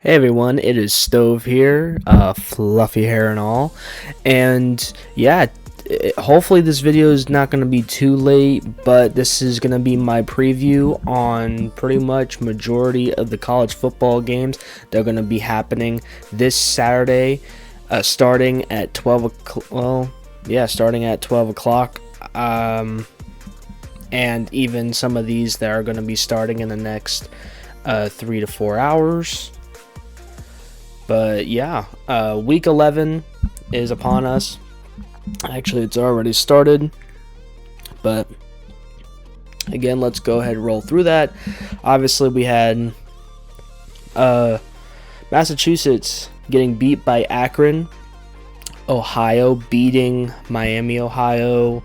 Hey everyone, it is Stove here, fluffy hair and all, and yeah, hopefully this video is not going to be too late, but this is going to be my preview on pretty much majority of the college football games that are going to be happening this Saturday, starting at 12 o'clock, starting at 12 o'clock, and even some of these that are going to be starting in the next 3 to 4 hours. But yeah, week 11 is upon us. Actually, it's already started. But again, let's go ahead and roll through that. Obviously, we had Massachusetts getting beat by Akron, Ohio beating Miami, Ohio,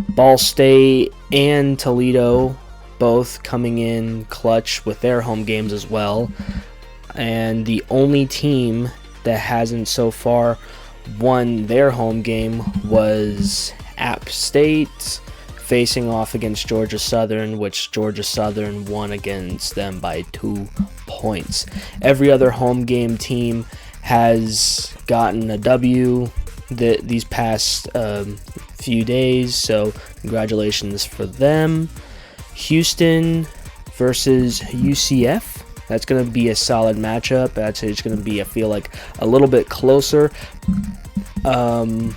Ball State and Toledo both coming in clutch with their home games as well. And the only team that hasn't so far won their home game was App State, facing off against Georgia Southern, which Georgia Southern won against them by 2 points. Every other home game team has gotten a W these past few days, so congratulations for them. Houston versus UCF. That's going to be a solid matchup. Actually, it's going to be, I feel like, a little bit closer. But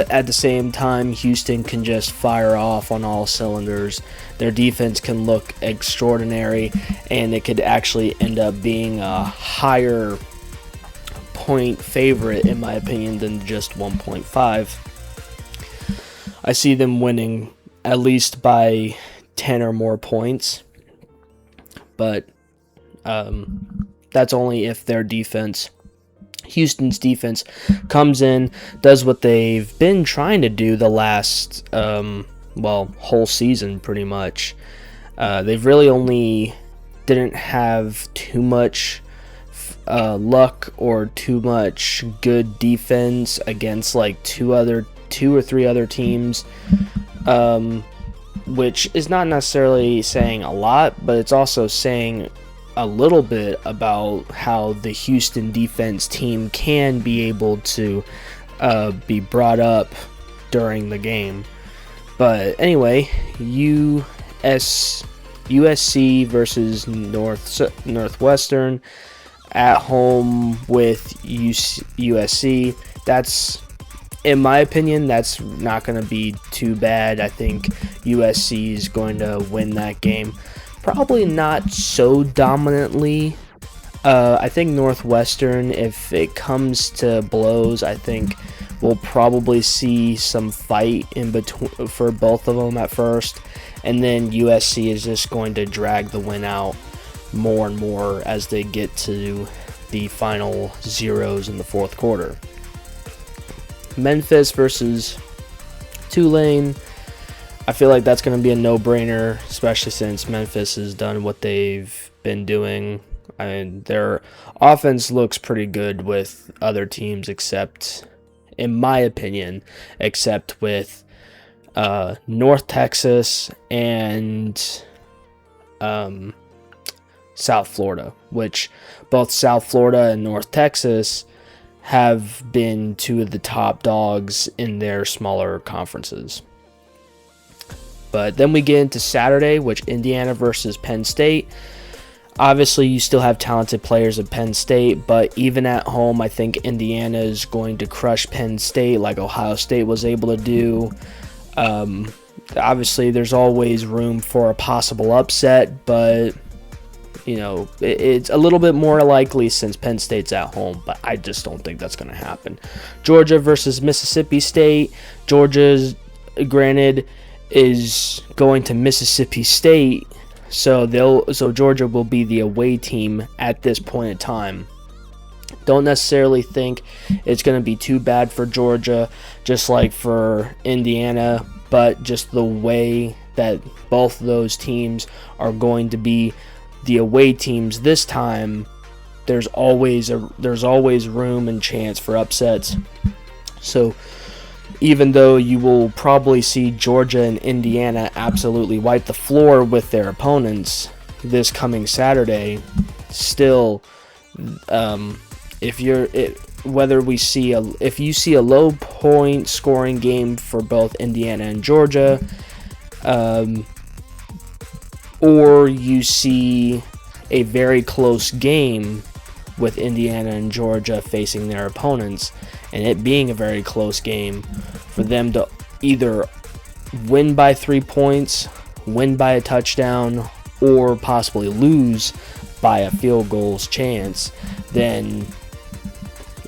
at the same time, Houston can just fire off on all cylinders. Their defense can look extraordinary, and it could actually end up being a higher point favorite, in my opinion, than just 1.5. I see them winning at least by 10 or more points. But that's only if their defense, Houston's defense, comes in, does what they've been trying to do the last, whole season pretty much. They've really only didn't have too much luck or too much good defense against like two or three other teams. Which is not necessarily saying a lot, but it's also saying a little bit about how the Houston defense team can be able to be brought up during the game. But anyway, USC versus Northwestern at home with USC. That's, in my opinion, that's not going to be too bad. I think USC is going to win that game. Probably not so dominantly. I think Northwestern, if it comes to blows, I think we'll probably see some fight in between for both of them at first. And then USC is just going to drag the win out more and more as they get to the final zeros in the fourth quarter. Memphis versus Tulane. I feel like that's going to be a no-brainer, especially since Memphis has done what they've been doing. I mean, their offense looks pretty good with other teams, except, in my opinion, except with North Texas and South Florida, which both South Florida and North Texas have been two of the top dogs in their smaller conferences. But then we get into Saturday, which Indiana versus Penn State. Obviously, you still have talented players at Penn State, but even at home, I think Indiana is going to crush Penn State like Ohio State was able to do. Obviously, there's always room for a possible upset, but you know, it's a little bit more likely since Penn State's at home, but I just don't think that's going to happen. Georgia versus Mississippi State. Georgia's, granted, is going to Mississippi State, so Georgia will be the away team at this point in time. Don't necessarily think it's going to be too bad for Georgia, just like for Indiana, but just the way that both of those teams are going to be the away teams this time, there's always room and chance for upsets. So even though you will probably see Georgia and Indiana absolutely wipe the floor with their opponents this coming Saturday, still If you see a low point scoring game for both Indiana and Georgia, or you see a very close game with Indiana and Georgia facing their opponents, and it being a very close game, for them to either win by 3 points, win by a touchdown, or possibly lose by a field goal's chance, then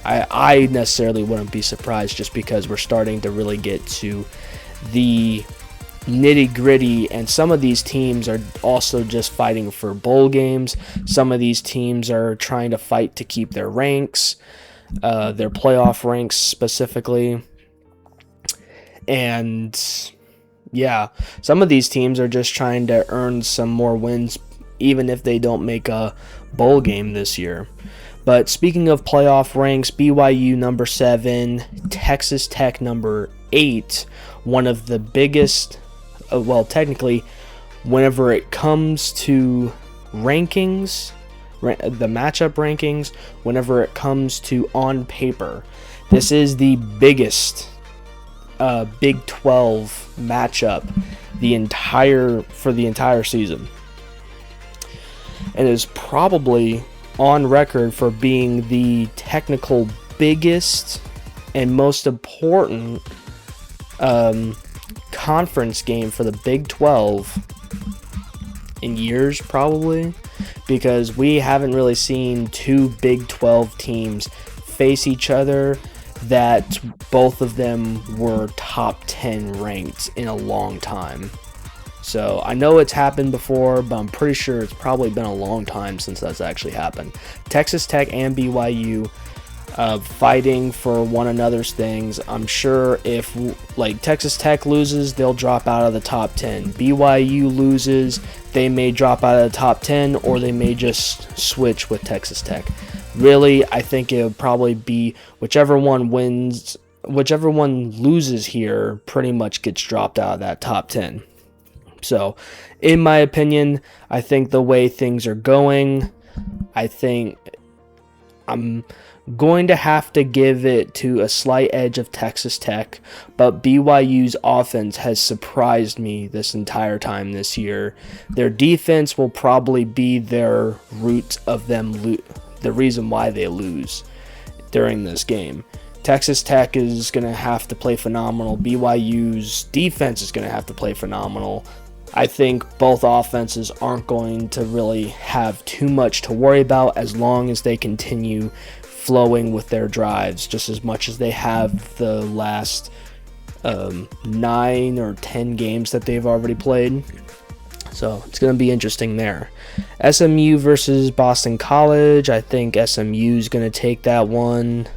I necessarily wouldn't be surprised, just because we're starting to really get to the nitty-gritty, and some of these teams are also just fighting for bowl games. Some of these teams are trying to fight to keep their ranks, their playoff ranks specifically. And yeah, some of these teams are just trying to earn some more wins, even if they don't make a bowl game this year. But speaking of playoff ranks, BYU number 7, Texas Tech number 8, one of the biggest, technically, whenever it comes to rankings, the matchup rankings, whenever it comes to on paper, this is the biggest Big 12 matchup for the entire season. And is probably on record for being the technical biggest and most important conference game for the Big 12 in years, probably, because we haven't really seen two Big 12 teams face each other that both of them were top 10 ranked in a long time. So I know it's happened before, but I'm pretty sure it's probably been a long time since that's actually happened. Texas Tech and BYU fighting for one another's things. I'm sure if Texas Tech loses, they'll drop out of the top 10. BYU loses, they may drop out of the top 10, or they may just switch with Texas Tech. Really, I think it would probably be whichever one loses here pretty much gets dropped out of that top 10. So, in my opinion, I think the way things are going, I think I'm going to have to give it to a slight edge of Texas Tech, but BYU's offense has surprised me this entire time this year. Their defense will probably be their root of them, the reason why they lose during this game. Texas Tech is going to have to play phenomenal. BYU's defense is going to have to play phenomenal. I think both offenses aren't going to really have too much to worry about as long as they continue flowing with their drives just as much as they have the last 9 or 10 games that they've already played. So it's going to be interesting there. SMU versus Boston College. I think SMU is going to take that one.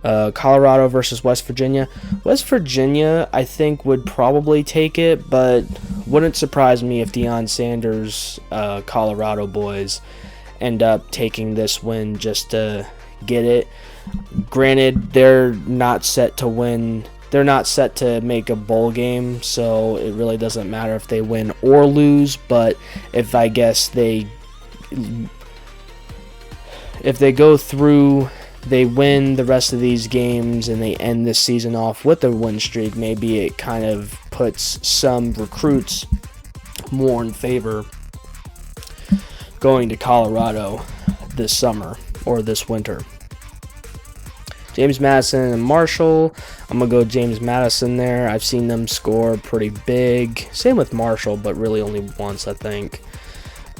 Colorado versus West Virginia. West Virginia, I think, would probably take it, but wouldn't surprise me if Deion Sanders' Colorado boys end up taking this win just to get it. Granted, they're not set to win. They're not set to make a bowl game, so it really doesn't matter if they win or lose. But if they go through, they win the rest of these games, and they end this season off with a win streak, maybe it kind of puts some recruits more in favor going to Colorado this summer or this winter. James Madison and Marshall. I'm going to go James Madison there. I've seen them score pretty big. Same with Marshall, but really only once, I think.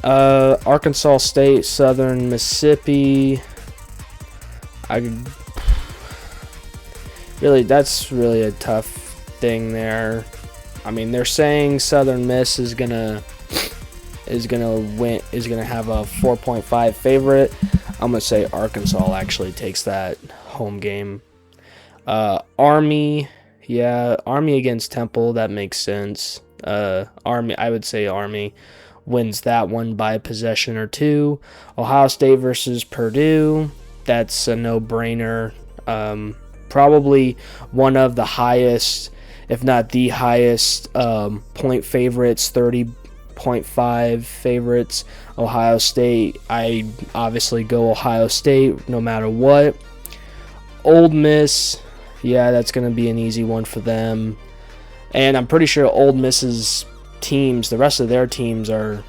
Arkansas State, Southern Mississippi. That's really a tough thing there. I mean, they're saying Southern Miss is gonna have a 4.5 favorite. I'm gonna say Arkansas actually takes that home game. Army against Temple, that makes sense. I would say Army wins that one by a possession or two. Ohio State versus Purdue. That's a no-brainer. Probably one of the highest, if not the highest, point favorites, 30 0.5 favorites. Ohio State, I obviously go Ohio State no matter what. Ole Miss, yeah, that's going to be an easy one for them. And I'm pretty sure Ole Miss's teams, the rest of their teams are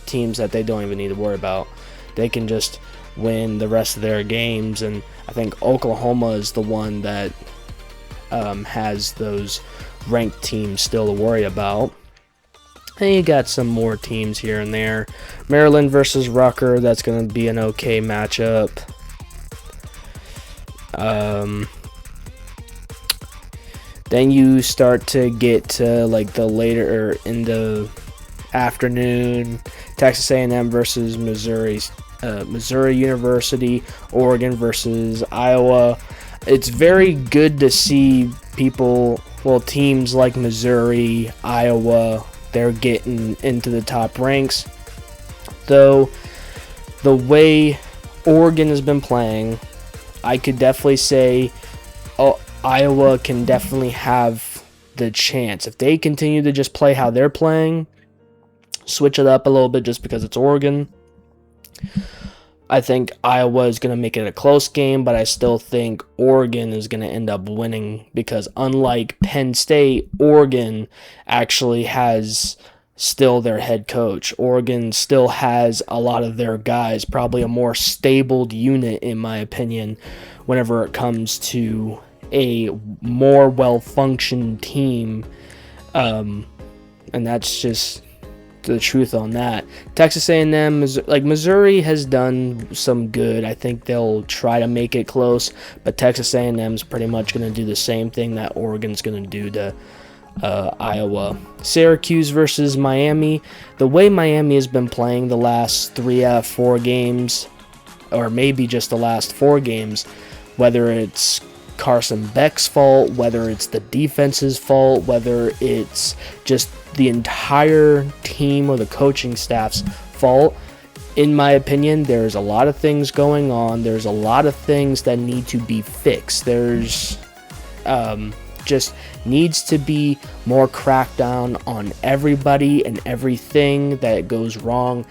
teams that they don't even need to worry about. They can just win the rest of their games, and I think Oklahoma is the one that has those ranked teams still to worry about. And you got some more teams here and there. Maryland versus Rutgers, that's going to be an okay matchup. Then you start to get to like the later in the afternoon, Texas A&M versus Missouri University, Oregon versus Iowa. It's very good to see teams like Missouri, Iowa, they're getting into the top ranks. Though the way Oregon has been playing, I could definitely say Iowa can definitely have the chance. If they continue to just play how they're playing, switch it up a little bit just because it's Oregon, I think Iowa is going to make it a close game, but I still think Oregon is going to end up winning because unlike Penn State, Oregon actually has still their head coach. Oregon still has a lot of their guys, probably a more stable unit in my opinion, whenever it comes to a more well-functioned team, and that's just the truth on that. Texas A&M is like Missouri has done some good. I think they'll try to make it close, but Texas A&M is pretty much going to do the same thing that Oregon's going to do to Iowa. Syracuse versus Miami. The way Miami has been playing the last 3 out of 4 games, or maybe just the last 4 games, whether it's Carson Beck's fault, whether it's the defense's fault, whether it's just the entire team or the coaching staff's fault, in my opinion, there's a lot of things going on. There's a lot of things that need to be fixed. There's just needs to be more crackdown on everybody and everything that goes wrong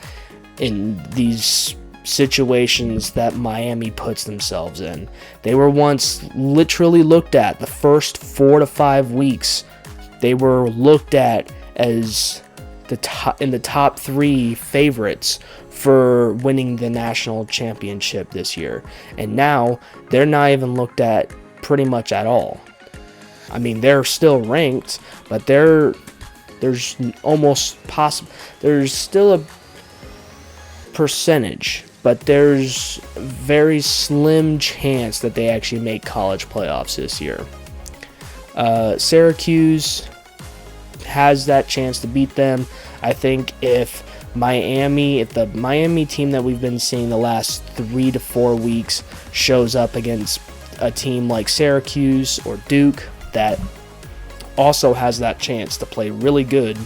in these situations that Miami puts themselves in. They were once literally looked at the first 4 to 5 weeks. They were looked at as in the top 3 favorites for winning the national championship this year. And now they're not even looked at pretty much at all. I mean, they're still ranked, but there's still a percentage, but there's a very slim chance that they actually make college playoffs this year. Syracuse has that chance to beat them. I think if the Miami team that we've been seeing the last 3 to 4 weeks shows up against a team like Syracuse or Duke that also has that chance to play really good,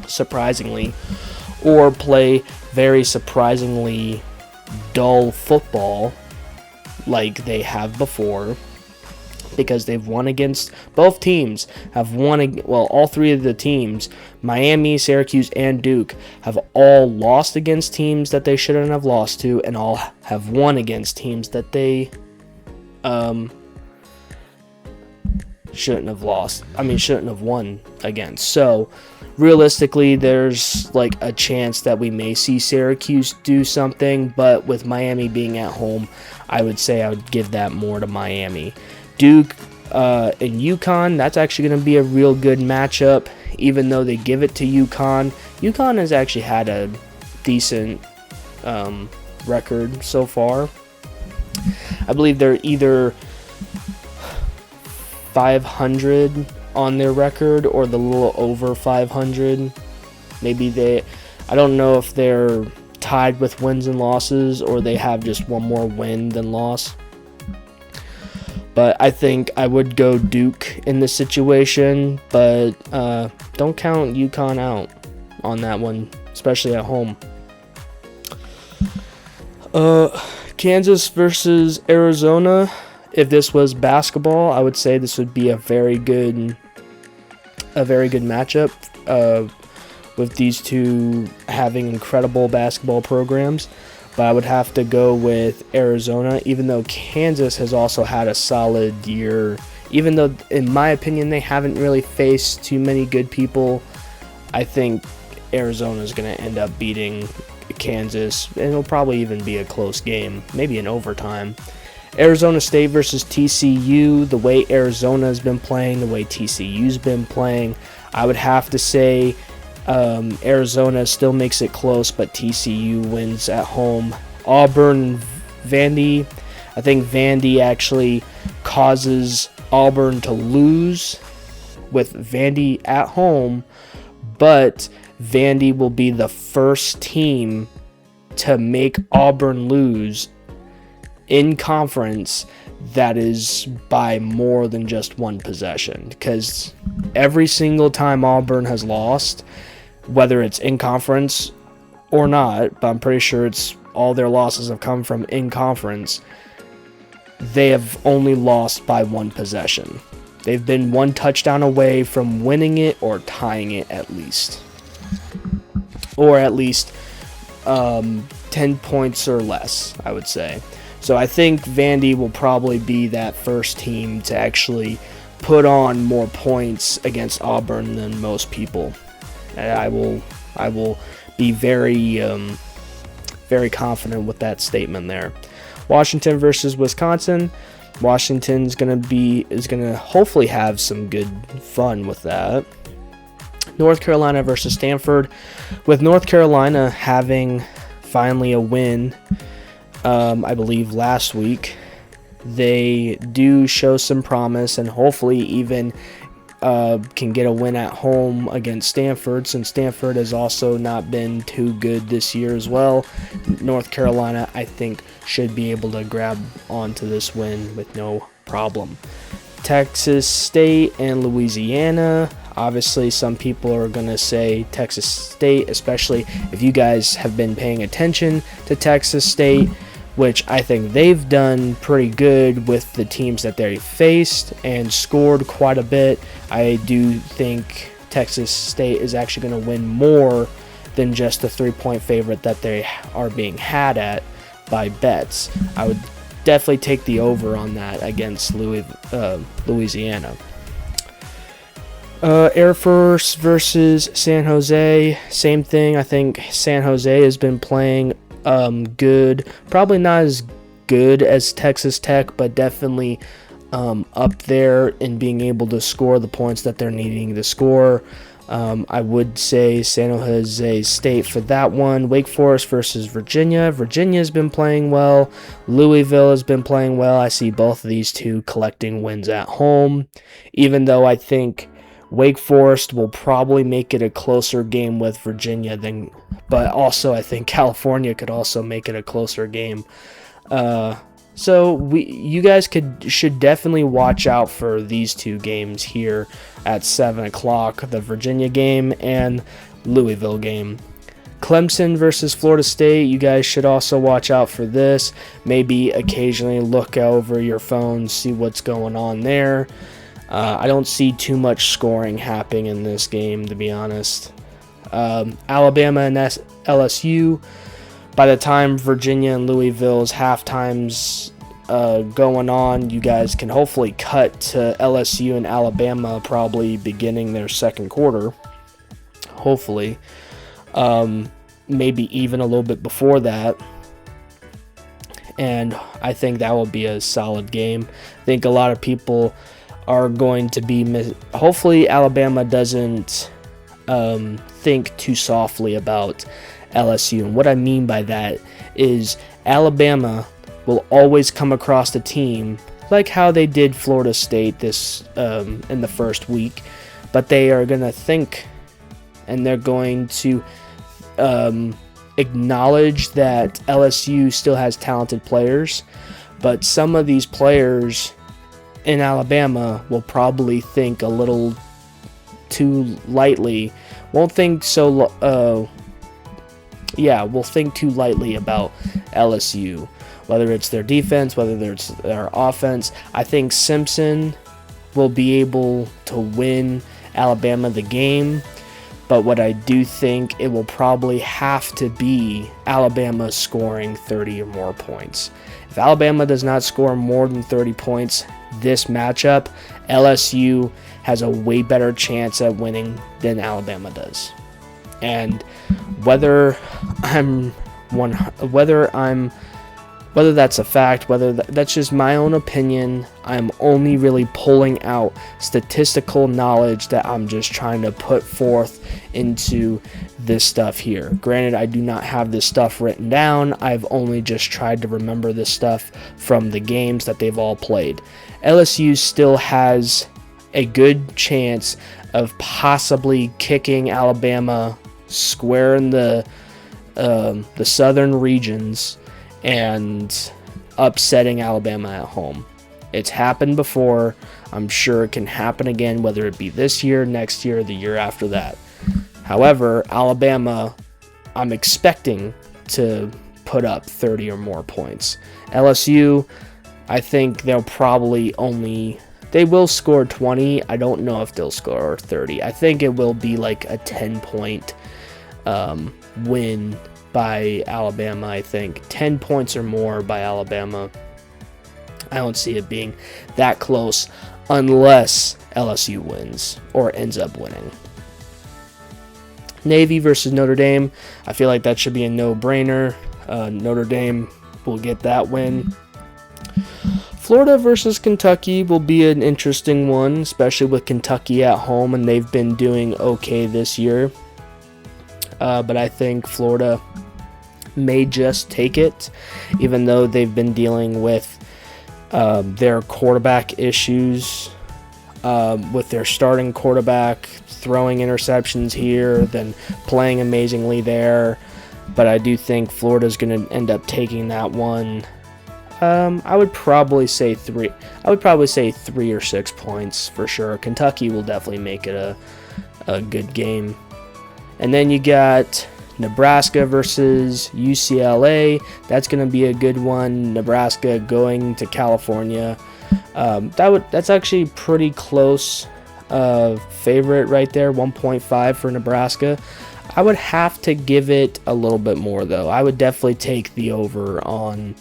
surprisingly, or play very surprisingly dull football like they have before, because they've won against both teams all 3 of the teams, Miami, Syracuse, and Duke, have all lost against teams that they shouldn't have lost to, and all have won against teams that they shouldn't have won against. So realistically, there's like a chance that we may see Syracuse do something, but with Miami being at home, I would say I would give that more to Miami. Duke and UConn, that's actually going to be a real good matchup, even though they give it to UConn. UConn has actually had a decent record so far. I believe they're either 500 on their record or the little over 500. I don't know if they're tied with wins and losses or they have just one more win than loss. But I think I would go Duke in this situation, but don't count UConn out on that one, especially at home. Kansas versus Arizona. If this was basketball, I would say this would be a very good matchup. with these two having incredible basketball programs. But I would have to go with Arizona, even though Kansas has also had a solid year. Even though, in my opinion, they haven't really faced too many good people, I think Arizona is going to end up beating Kansas, and it'll probably even be a close game, maybe in overtime. Arizona State versus TCU, the way Arizona has been playing, the way TCU's been playing, I would have to say Arizona still makes it close, but TCU wins at home. Auburn, Vandy, I think Vandy actually causes Auburn to lose with Vandy at home, but Vandy will be the first team to make Auburn lose in conference that is by more than just one possession, because every single time Auburn has lost, whether it's in conference or not, but I'm pretty sure it's all their losses have come from in conference, they have only lost by one possession. They've been one touchdown away from winning it or tying it at least. Or at least 10 points or less, I would say. So I think Vandy will probably be that first team to actually put on more points against Auburn than most people. And I will be very confident with that statement there. Washington versus Wisconsin. Washington's is gonna hopefully have some good fun with that. North Carolina versus Stanford. With North Carolina having finally a win, I believe last week, they do show some promise and hopefully even can get a win at home against Stanford, since Stanford has also not been too good this year as well. North Carolina, I think, should be able to grab onto this win with no problem. Texas State and Louisiana. Obviously, some people are going to say Texas State, especially if you guys have been paying attention to Texas State, which I think they've done pretty good with the teams that they faced and scored quite a bit. I do think Texas State is actually going to win more than just the 3-point favorite that they are being had at by bets. I would definitely take the over on that against Louisiana. Air Force versus San Jose, same thing. I think San Jose has been playing good, probably not as good as Texas Tech, but definitely up there in being able to score the points that they're needing to score. I would say San Jose State for that one. Wake Forest versus Virginia. Virginia's been playing well. Louisville has been playing well. I see both of these two collecting wins at home, even though I think Wake Forest will probably make it a closer game with Virginia but also I think California could also make it a closer game. So you guys should definitely watch out for these two games here at 7 o'clock, the Virginia game and Louisville game. Clemson versus Florida State, you guys should also watch out for this. Maybe occasionally look over your phone, see what's going on there. I don't see too much scoring happening in this game, to be honest. Alabama and LSU. By the time Virginia and Louisville's halftime's going on, you guys can hopefully cut to LSU and Alabama probably beginning their second quarter. Hopefully. Maybe even a little bit before that. And I think that will be a solid game. I think a lot of people are going to be... Hopefully Alabama doesn't think too softly about LSU. And what I mean by that is Alabama will always come across the team like how they did Florida State this in the first week, but they are going to think and they're going to acknowledge that LSU still has talented players, but some of these players in Alabama will probably think a little too lightly. Will think too lightly about LSU, whether it's their defense, whether it's their offense. I think Simpson will be able to win Alabama the game, But what I do think, it will probably have to be Alabama scoring 30 or more points. If Alabama does not score more than 30 points this matchup, LSU has a way better chance at winning than Alabama does. And whether that's a fact, whether that's just my own opinion, I'm only really pulling out statistical knowledge that I'm just trying to put forth into this stuff here. Granted, I do not have this stuff written down. I've only just tried to remember this stuff from the games that they've all played. LSU still has a good chance of possibly kicking Alabama square in the southern regions and upsetting Alabama at home. It's happened before. I'm sure it can happen again, whether it be this year, next year, or the year after that. However, Alabama, I'm expecting to put up 30 or more points. LSU, I think they will score 20. I don't know if they'll score 30. I think it will be like a 10-point win by Alabama. I think 10 points or more by Alabama. I don't see it being that close unless LSU wins or ends up winning. Navy versus Notre Dame. I feel like that should be a no-brainer. Notre Dame will get that win. Florida versus Kentucky will be an interesting one, especially with Kentucky at home, and they've been doing okay this year. But I think Florida may just take it, even though they've been dealing with their quarterback issues, with their starting quarterback throwing interceptions here, then playing amazingly there. But I do think Florida's going to end up taking that one. I would probably say 3 or 6 points for sure. Kentucky will definitely make it a good game. And then you got Nebraska versus UCLA. That's going to be a good one. Nebraska going to California. That's actually pretty close favorite right there, 1.5 for Nebraska. I would have to give it a little bit more, though. I would definitely take the over on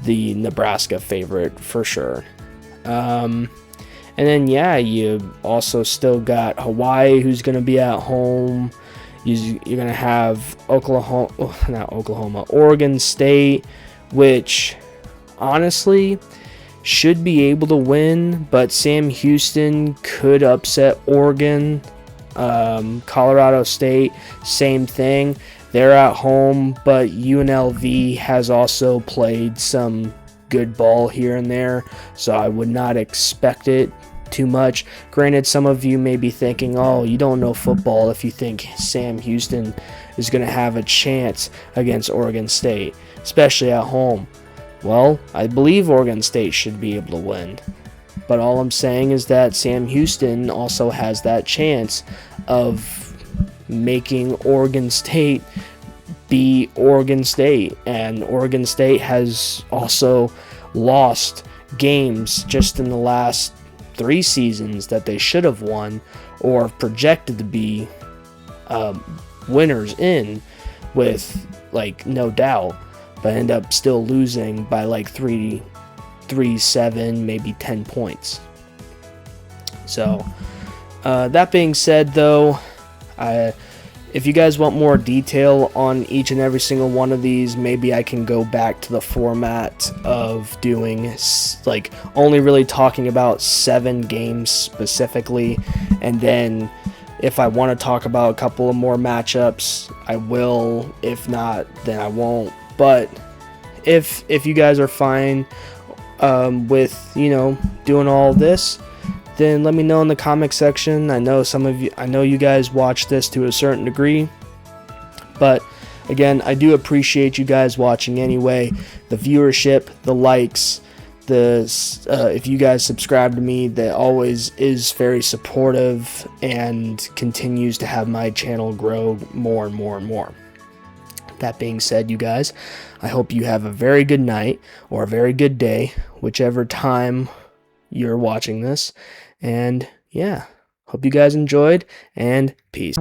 the Nebraska favorite for sure. And then, you also still got Hawaii, who's going to be at home. You're going to have Oregon State, which honestly should be able to win, but Sam Houston could upset Oregon. Colorado State, same thing. They're at home, but UNLV has also played some good ball here and there, so I would not expect it too much. Granted, some of you may be thinking, oh, you don't know football if you think Sam Houston is going to have a chance against Oregon State, especially at home. Well, I believe Oregon State should be able to win. But all I'm saying is that Sam Houston also has that chance of making Oregon State be Oregon State. And Oregon State has also lost games just in the last 3 seasons that they should have won or projected to be winners in, with no doubt, but end up still losing by 3, 7, maybe 10 points. So that being said, though, if you guys want more detail on each and every single one of these, maybe I can go back to the format of doing only really talking about 7 games specifically, and then if I want to talk about a couple of more matchups, I will. If not, then I won't. But if you guys are fine with doing all this, then let me know in the comment section. I know you guys watch this to a certain degree, but again, I do appreciate you guys watching anyway. The viewership, the likes, if you guys subscribe to me, that always is very supportive and continues to have my channel grow more and more and more. That being said, you guys, I hope you have a very good night or a very good day, whichever time you're watching this. And Hope you guys enjoyed, and peace.